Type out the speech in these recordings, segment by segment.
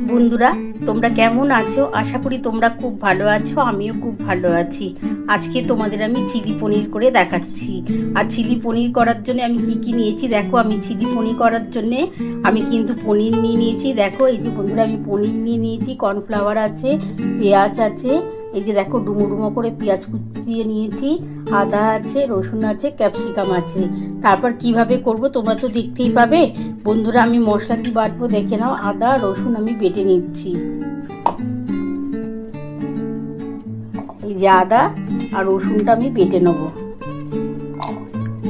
বন্ধুরা, তোমরা কেমন আছো? আশা করি তোমরা খুব ভালো আছো। আমিও খুব ভালো আছি। আজকে তোমাদের আমি চিলি পনির করে দেখাচ্ছি। আর চিলি পনির করার জন্য আমি কি কি নিয়েছি দেখো। আমি চিলি পনির করার জন্য আমি কিন্তু পনির নিয়ে নিয়েছি। দেখো এই যে বন্ধুরা, আমি পনির নিয়ে নিয়েছি, কর্নফ্লাওয়ার আছে, পেঁয়াজ আছে, এই যে দেখো ডুমো ডুমো করে পেঁয়াজ কুচিয়ে নিয়েছি, আদা আছে, রসুন আছে, ক্যাপসিকাম আছে। তারপর কিভাবে করব তোমরা তো দেখতেই পাবে। বন্ধুরা, আমি মশলা কি বাটবো দেখে নাও। আদা রসুন আমি বেটে নিচ্ছি। এই যে আদা আর রসুনটা আমি বেটে নেবো।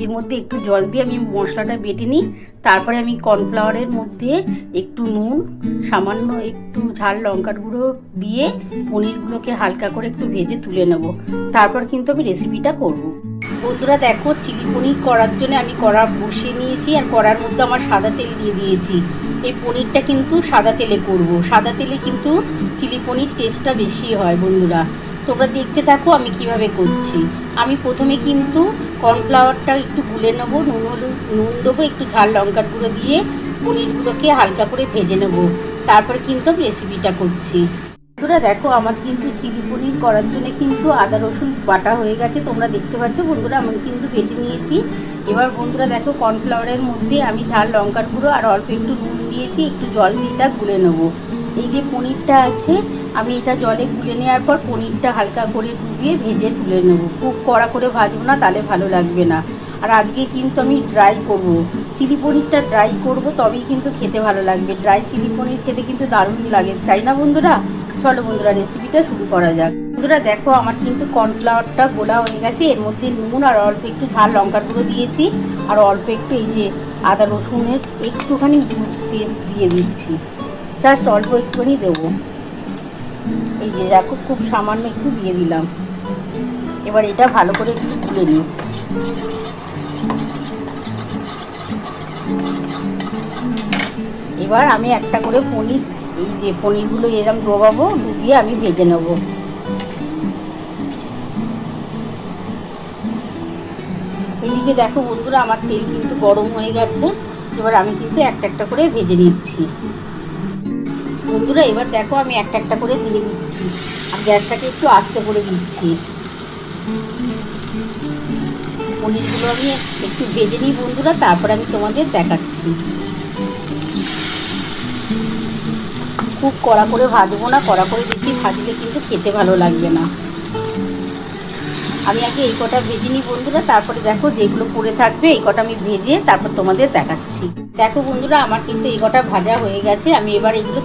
এর মধ্যে একটু জল দিয়ে আমি মশলাটা বেটে নিই। তারপরে আমি কর্নফ্লাওয়ারের মধ্যে একটু নুন, সামান্য একটু ঝাল লঙ্কার গুঁড়ো দিয়ে পনিরগুলোকে হালকা করে একটু ভেজে তুলে নেব। তারপর কিন্তু আমি রেসিপিটা করব। বন্ধুরা দেখো, চিলি পনির করার জন্য আমি কড়া বসিয়ে নিয়েছি, আর কড়ার মধ্যে আমার সাদা তেল দিয়ে দিয়েছি। এই পনিরটা কিন্তু সাদা তেলে করব। সাদা তেলে কিন্তু চিলি পনির টেস্টটা বেশি হয়। বন্ধুরা তোমরা দেখতে থাকো আমি কিভাবে করছি। আমি প্রথমে কিন্তু কর্নফ্লাওয়ারটা একটু গুলে নেবো, নুন দেবো, একটু ঝাল লঙ্কার গুঁড়ো দিয়ে পনিরগুলোকে হালকা করে ভেজে নেব। তারপরে কিন্তু আমি রেসিপিটা করছি। বন্ধুরা দেখো, আমার কিন্তু চিলি পনির করার জন্য কিন্তু আদা রসুন বাটা হয়ে গেছে, তোমরা দেখতে পাচ্ছ। বন্ধুরা আমি কিন্তু বেটে নিয়েছি। এবার বন্ধুরা দেখো, কর্নফ্লাওয়ারের মধ্যে আমি ঝাল লঙ্কার গুঁড়ো আর অল্প একটু নুন দিয়েছি, একটু জল দিয়ে এটা গুলে নেবো। এই যে পনিরটা আছে, আমি এটা জলে গুলে নেওয়ার পর পনিরটা হালকা করে ডুবিয়ে ভেজে তুলে নেবো। খুব কড়া করে ভাজবো না, তাহলে ভালো লাগবে না। আর আজকে কিন্তু আমি ড্রাই করব, চিলি পনিরটা ড্রাই করব, তবেই কিন্তু খেতে ভালো লাগবে। ড্রাই চিলি পনির খেতে কিন্তু দারুণ লাগে, তাই না বন্ধুরা? চলো বন্ধুরা, রেসিপিটা শুরু করা যাক। বন্ধুরা দেখো, আমার কিন্তু কর্নফ্লাওয়ারটা গোলা হয়ে গেছে। এর মধ্যে নুন আর অল্প একটু ঝাল লঙ্কার গুঁড়ো দিয়েছি, আর অল্প একটু এই যে আদা রসুনের একটুখানি পেস্ট দিয়ে দিচ্ছি। জাস্ট অল্প একটুখানি দেবো। এই যে দেখো, খুব সামান্য একটু দিয়ে দিলাম। এবার এটা ভালো করে একটু তুলে নিই। এবার আমি একটা করে পনির, এই যে পনিরগুলো এরকম ডোবাবো, ডুবিয়ে আমি ভেজে নেব। এদিকে দেখো বন্ধুরা, আমার তেল কিন্তু গরম হয়ে গেছে। এবার আমি কিন্তু একটা একটা করে ভেজে নিচ্ছি। বন্ধুরা এবার দেখো, আমি একটা একটা করে দিয়ে দিচ্ছি, আর গ্যাসটাকে একটু আস্তে করে দিচ্ছি। পনিরগুলো আমি একটু ভেজে নিই বন্ধুরা, তারপর আমি তোমাদের দেখাচ্ছি। খুব কড়া করে ভাজবো না, কড়া করে বেশি ভাজলে কিন্তু খেতে ভালো লাগবে না। আমি আগে এই কটা ভেজে নিই বন্ধুরা, তারপরে দেখো যেগুলো পড়ে থাকবে এই কটা আমি ভেজে তারপর তোমাদের দেখাচ্ছি। দেখো বন্ধুরা, আমার কিন্তু এই কটা ভাজা হয়ে গেছে। আমি এবার এগুলো